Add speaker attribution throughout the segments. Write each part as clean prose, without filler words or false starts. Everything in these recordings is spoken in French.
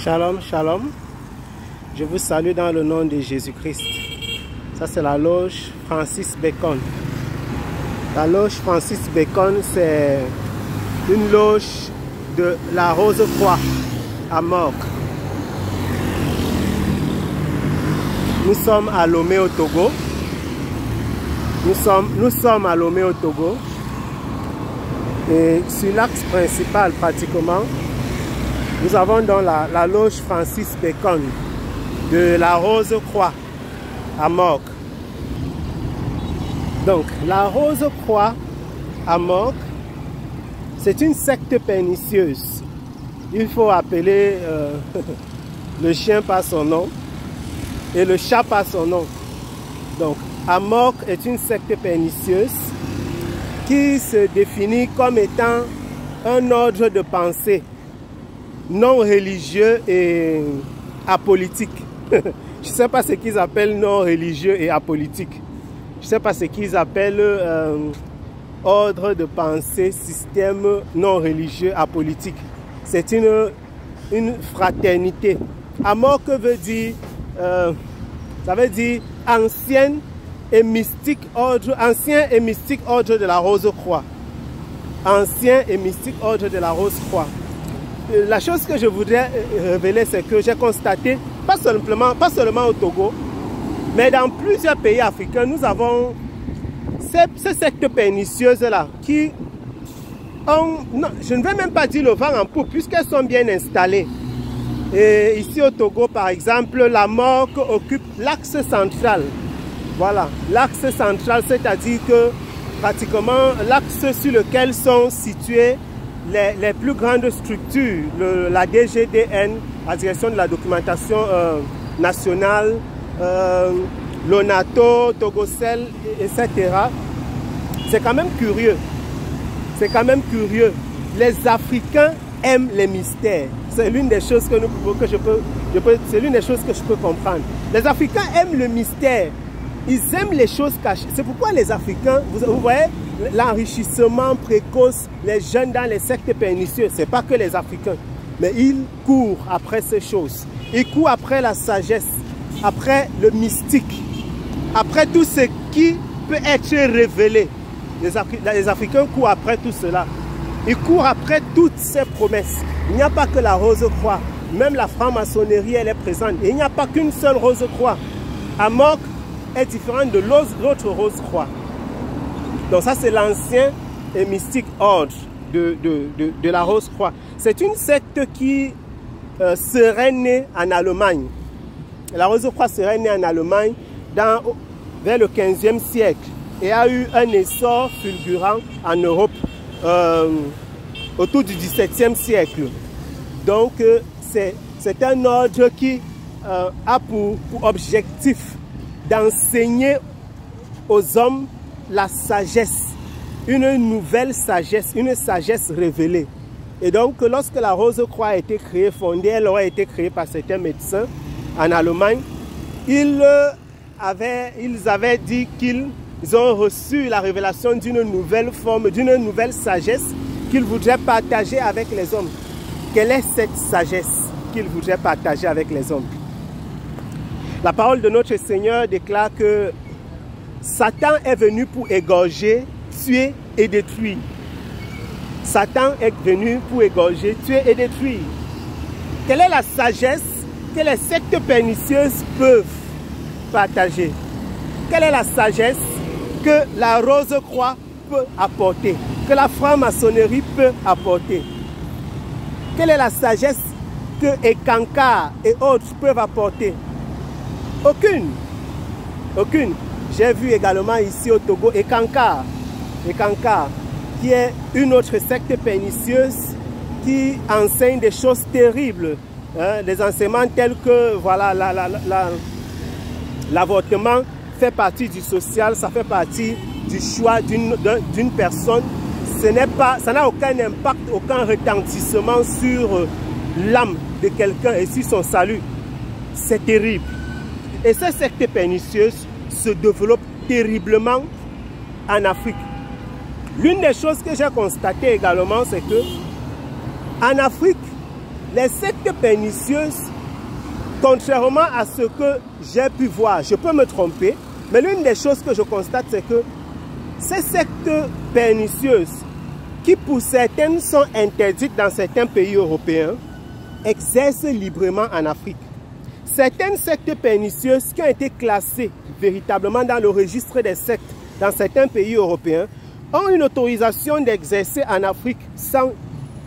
Speaker 1: Shalom, shalom. Je vous salue dans le nom de Jésus-Christ. Ça, c'est la loge Francis Bacon. La loge Francis Bacon, c'est une loge de la Rose-Croix à Morques. Nous sommes à Lomé au Togo. Nous sommes à Lomé au Togo. Et sur l'axe principal, pratiquement, nous avons dans la loge Francis Bacon de la Rose-Croix à Morques. Donc, la Rose-Croix à Morques, c'est une secte pernicieuse. Il faut appeler le chien par son nom et le chat par son nom. Donc, à Morques est une secte pernicieuse qui se définit comme étant un ordre de pensée non religieux et apolitique. Je ne sais pas ce qu'ils appellent non religieux et apolitique. Je ne sais pas ce qu'ils appellent ordre de pensée, système non religieux apolitique. C'est une fraternité. Amorque veut dire, ça veut dire ancien et mystique ordre de la Rose-Croix. Ancien et mystique ordre de la Rose-Croix. La chose que je voudrais révéler, c'est que j'ai constaté, pas seulement au Togo, mais dans plusieurs pays africains, nous avons ces sectes pernicieuses-là qui ont, non, je ne vais même pas dire le vent en poupe, puisqu'elles sont bien installées. Et ici au Togo, par exemple, la Morque occupe l'axe central. Voilà, l'axe central, c'est-à-dire que pratiquement l'axe sur lequel sont situées les plus grandes structures, la DGDN, la Direction de la Documentation Nationale, l'ONATO, Togocel, etc. C'est quand même curieux. C'est quand même curieux. Les Africains aiment les mystères. C'est l'une des choses que c'est l'une des choses que je peux comprendre. Les Africains aiment le mystère. Ils aiment les choses cachées. C'est pourquoi les Africains, vous voyez, l'enrichissement précoce, les jeunes dans les sectes pernicieuses, ce n'est pas que les Africains, mais ils courent après ces choses. Ils courent après la sagesse, après le mystique, après tout ce qui peut être révélé. Les Africains courent après tout cela. Ils courent après toutes ces promesses. Il n'y a pas que la Rose-Croix. Même la franc-maçonnerie, elle est présente. Et il n'y a pas qu'une seule Rose-Croix. À Morques est différente de l'autre Rose-Croix. Donc ça, c'est l'ancien et mystique ordre de la Rose-Croix. C'est une secte qui serait née en Allemagne. La Rose-Croix serait née en Allemagne vers le 15e siècle et a eu un essor fulgurant en Europe autour du 17e siècle. Donc, c'est un ordre qui a pour objectif d'enseigner aux hommes la sagesse, une nouvelle sagesse, une sagesse révélée. Et donc, lorsque la Rose-Croix a été créée, fondée, elle aurait été créée par certains médecins en Allemagne. Ils avaient dit qu'ils ont reçu la révélation d'une nouvelle forme, d'une nouvelle sagesse qu'ils voudraient partager avec les hommes. Quelle est cette sagesse qu'ils voudraient partager avec les hommes? La parole de notre Seigneur déclare que Satan est venu pour égorger, tuer et détruire. Satan est venu pour égorger, tuer et détruire. Quelle est la sagesse que les sectes pernicieuses peuvent partager? Quelle est la sagesse que la Rose-Croix peut apporter, que la franc-maçonnerie peut apporter? Quelle est la sagesse que Ekankar et autres peuvent apporter? Aucune. Aucune. J'ai vu également ici au Togo Ekankar, qui est une autre secte pernicieuse qui enseigne des choses terribles, hein, des enseignements tels que voilà, l'avortement fait partie du social, ça fait partie du choix d'une personne. Ça n'a aucun impact, aucun retentissement sur l'âme de quelqu'un et sur son salut. C'est terrible. Et ces sectes pernicieuses se développent terriblement en Afrique. L'une des choses que j'ai constatées également, c'est que en Afrique, Les sectes pernicieuses, contrairement à ce que j'ai pu voir, je peux me tromper, mais l'une des choses que je constate, c'est que ces sectes pernicieuses, qui pour certaines sont interdites dans certains pays européens, exercent librement en Afrique. Certaines sectes pernicieuses qui ont été classées véritablement dans le registre des sectes dans certains pays européens ont une autorisation d'exercer en Afrique sans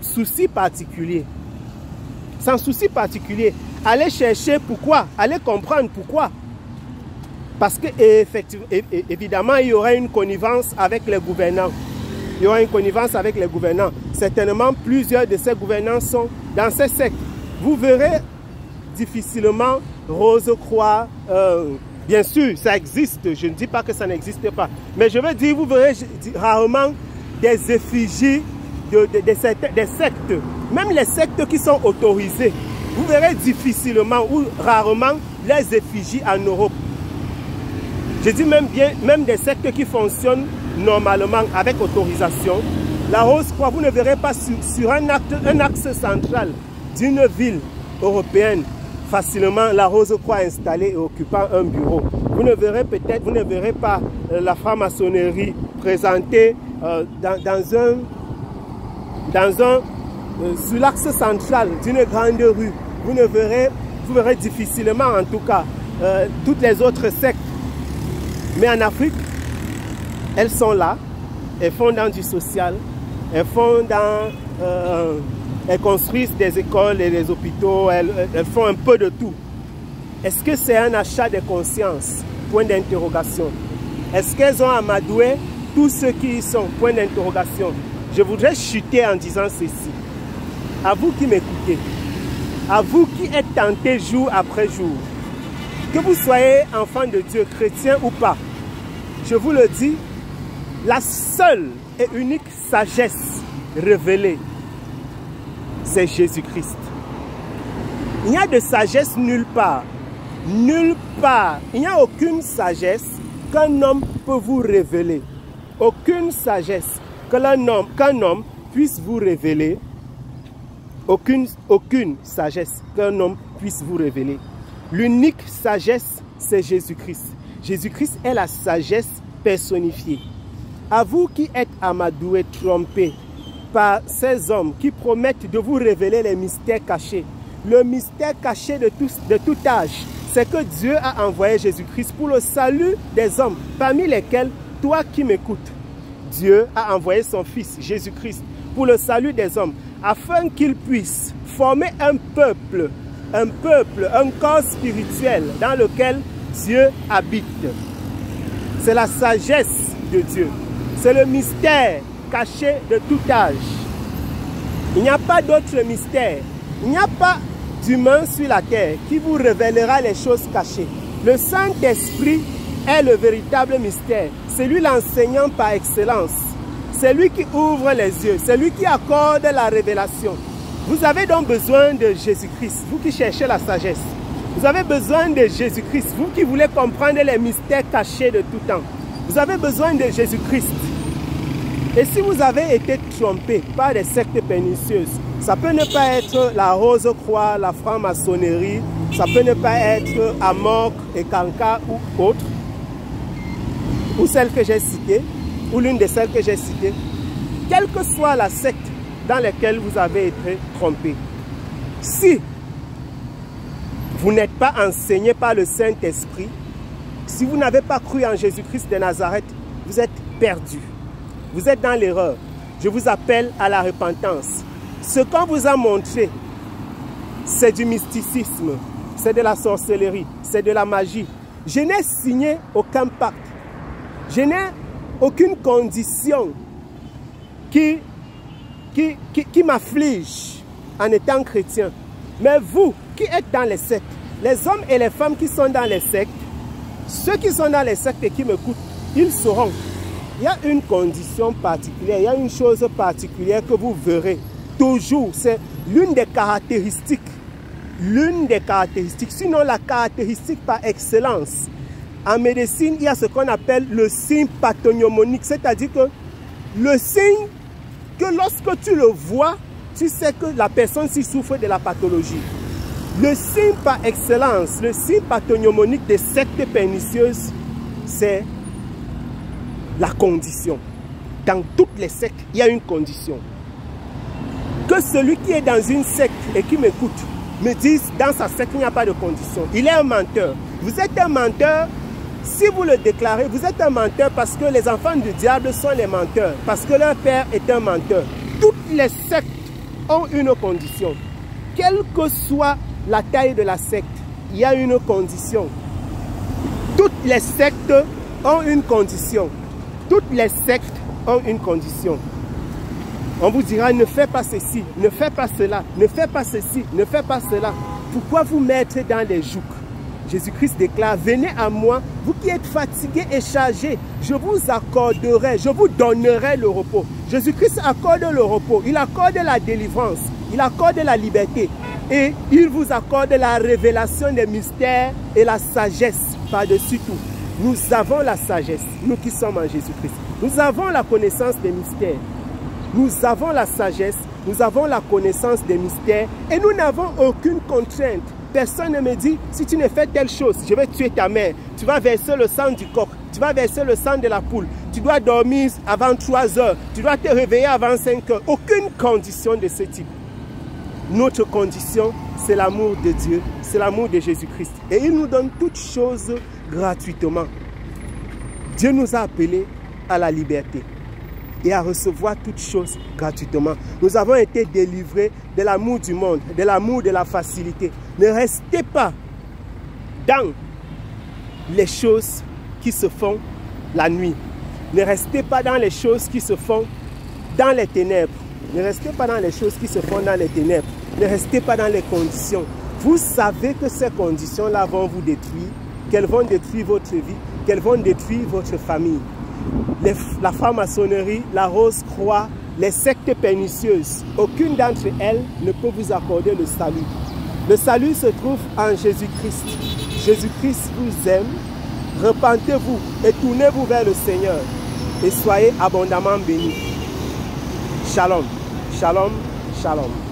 Speaker 1: souci particulier. Sans souci particulier. Allez chercher pourquoi, allez comprendre pourquoi. Parce que évidemment, il y aura une connivence avec les gouvernants. Il y aura une connivence avec les gouvernants. Certainement, plusieurs de ces gouvernants sont dans ces sectes. Vous verrez difficilement Rose-Croix. Bien sûr, ça existe. Je ne dis pas que ça n'existe pas. Mais je veux dire, vous verrez rarement des effigies des sectes. Même les sectes qui sont autorisées. Vous verrez difficilement ou rarement les effigies en Europe. Je dis même des sectes qui fonctionnent normalement avec autorisation. La Rose-Croix, vous ne verrez pas sur un axe central d'une ville européenne facilement la Rose-Croix installée et occupant un bureau. Vous ne verrez pas la franc-maçonnerie présentée sur l'axe central d'une grande rue. Vous verrez difficilement en tout cas toutes les autres sectes. Mais en Afrique, elles sont là, elles font dans du social, elles construisent des écoles et des hôpitaux, elles font un peu de tout. Est-ce que c'est un achat de conscience? Point d'interrogation. Est-ce qu'elles ont amadoué tous ceux qui y sont? Point d'interrogation. Je voudrais chuter en disant ceci. À vous qui m'écoutez, à vous qui êtes tentés jour après jour, que vous soyez enfant de Dieu, chrétien ou pas, je vous le dis, la seule et unique sagesse révélée, c'est Jésus-Christ. Il n'y a de sagesse nulle part. Nulle part. Il n'y a aucune sagesse qu'un homme peut vous révéler. Aucune sagesse qu'un homme puisse vous révéler. Aucune sagesse qu'un homme puisse vous révéler. L'unique sagesse, c'est Jésus-Christ. Jésus-Christ est la sagesse personnifiée. À vous qui êtes amadoués, trompés par ces hommes qui promettent de vous révéler les mystères cachés. Le mystère caché de tout âge, c'est que Dieu a envoyé Jésus-Christ pour le salut des hommes, parmi lesquels, toi qui m'écoutes, Dieu a envoyé son Fils, Jésus-Christ, pour le salut des hommes, afin qu'il puisse former un peuple, un corps spirituel dans lequel Dieu habite. C'est la sagesse de Dieu. C'est le mystère caché de tout âge. Il n'y a pas d'autre mystère. Il n'y a pas d'humain sur la terre qui vous révélera les choses cachées. Le Saint-Esprit est le véritable mystère. C'est lui l'enseignant par excellence. C'est lui qui ouvre les yeux. C'est lui qui accorde la révélation. Vous avez donc besoin de Jésus-Christ, vous qui cherchez la sagesse. Vous avez besoin de Jésus-Christ, vous qui voulez comprendre les mystères cachés de tout temps. Vous avez besoin de Jésus-Christ. Et si vous avez été trompé par des sectes pernicieuses, ça peut ne pas être la Rose-Croix, la franc-maçonnerie, ça peut ne pas être Amok et Kanka ou autre, ou celle que j'ai citée, ou l'une de celles que j'ai citées. Quelle que soit la secte dans laquelle vous avez été trompé, si vous n'êtes pas enseigné par le Saint-Esprit, si vous n'avez pas cru en Jésus-Christ de Nazareth, vous êtes perdu. Vous êtes dans l'erreur. Je vous appelle à la repentance. Ce qu'on vous a montré, c'est du mysticisme, c'est de la sorcellerie, c'est de la magie. Je n'ai signé aucun pacte. Je n'ai aucune condition qui m'afflige en étant chrétien. Mais vous qui êtes dans les sectes, les hommes et les femmes qui sont dans les sectes, ceux qui sont dans les sectes et qui m'écoutent, ils sauront. Il y a une condition particulière, il y a une chose particulière que vous verrez toujours. C'est l'une des caractéristiques. L'une des caractéristiques, sinon la caractéristique par excellence. En médecine, il y a ce qu'on appelle le signe pathognomonique, c'est-à-dire que le signe que lorsque tu le vois, tu sais que la personne s'y souffre de la pathologie. Le signe par excellence, le signe pathognomonique des sectes pernicieuses, c'est la condition. Dans toutes les sectes, il y a une condition. Que celui qui est dans une secte et qui m'écoute me dise dans sa secte il n'y a pas de condition. Il est un menteur. Vous êtes un menteur. Si vous le déclarez, vous êtes un menteur parce que les enfants du diable sont les menteurs. Parce que leur père est un menteur. Toutes les sectes ont une condition. Quelle que soit la taille de la secte, il y a une condition. Toutes les sectes ont une condition. Toutes les sectes ont une condition. On vous dira, ne fais pas ceci, ne fais pas cela, ne fais pas ceci, ne fais pas cela. Pourquoi vous mettre dans les jougs? Jésus-Christ déclare, venez à moi, vous qui êtes fatigués et chargés, je vous accorderai, je vous donnerai le repos. Jésus-Christ accorde le repos, il accorde la délivrance, il accorde la liberté et il vous accorde la révélation des mystères et la sagesse par-dessus tout. Nous avons la sagesse, nous qui sommes en Jésus-Christ. Nous avons la connaissance des mystères. Nous avons la sagesse, nous avons la connaissance des mystères et nous n'avons aucune contrainte. Personne ne me dit, si tu ne fais telle chose, je vais tuer ta mère. Tu vas verser le sang du coq, tu vas verser le sang de la poule. Tu dois dormir avant 3 heures, tu dois te réveiller avant 5 heures. Aucune condition de ce type. Notre condition, c'est l'amour de Dieu, c'est l'amour de Jésus-Christ. Et il nous donne toutes choses gratuitement. Dieu nous a appelés à la liberté et à recevoir toutes choses gratuitement. Nous avons été délivrés de l'amour du monde, de l'amour de la facilité. Ne restez pas dans les choses qui se font la nuit. Ne restez pas dans les choses qui se font dans les ténèbres. Ne restez pas dans les choses qui se font dans les ténèbres. Ne restez pas dans les conditions. Vous savez que ces conditions-là vont vous détruire, qu'elles vont détruire votre vie, qu'elles vont détruire votre famille. La franc-maçonnerie, la Rose-Croix, les sectes pernicieuses, aucune d'entre elles ne peut vous accorder le salut. Le salut se trouve en Jésus-Christ. Jésus-Christ vous aime. Repentez-vous et tournez-vous vers le Seigneur et soyez abondamment bénis. Shalom, shalom, shalom.